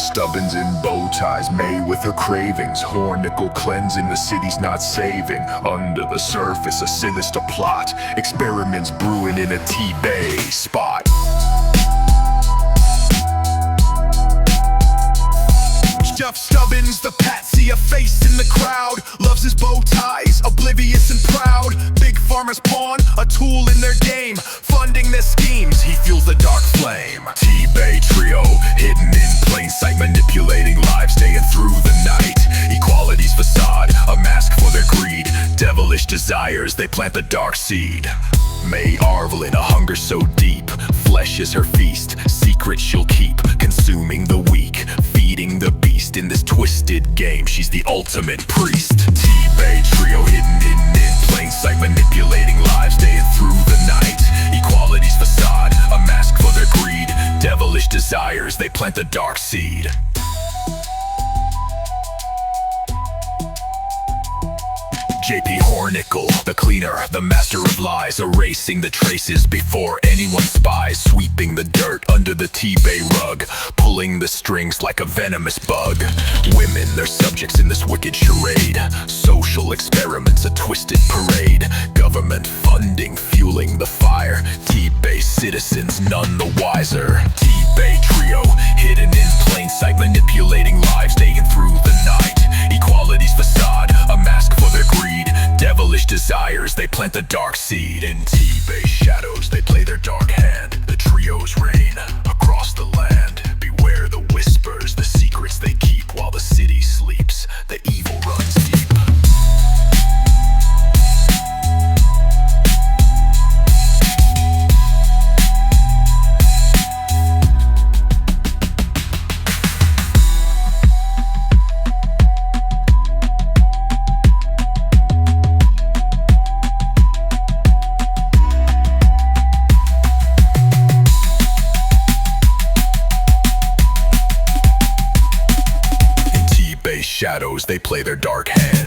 Stubbings in bow ties, May with her cravings. Horn nickel cleansing, the city's not saving. Under the surface, a sinister plot. Experiments brewing in a T-Bay spot. Jeff Stubbings, the patsy, a face in the crowd. Loves his bow ties, oblivious and proud. Big Pharma's pawn, a tool in their game. Funding their schemes, he fuels the dark flame. T-Bay trio, hidden in plain sight. Manipulating lives day and through the night. Equality's facade, a mask for their greed. Devilish desires, they plant the dark seed. May Arvel in a hunger so deep. Flesh is her feast, secrets she'll keep. Consuming the weak, feeding the beast. In this twisted game, she's the ultimate priest. T-Bay trio hidden in plain sight. Manipulating lives day and through the night. Equality's facade, a mask for their greed. Devilish desires, they plant the dark seed. JP Hornickel, the cleaner, the master of lies. Erasing the traces before anyone spies. Sweeping the dirt under the T-Bay rug. Pulling the strings like a venomous bug. Women, they're subjects in this wicked charade. Social experiments, a twisted parade. Government funding, fueling the fire. T-Bay citizens, none the wiser. T-Bay trio, hidden in plain sight. Manipulating lives day and through the night. Equality's facade, a mask for their greed. Devilish desires, they plant the dark seed. In T-Bay shadows, they play their dark hand. The trios reign across the land. Beware the whispers, the secrets they keep. While the city sleeps, the evil runs deep. Shadows, they play their dark hand.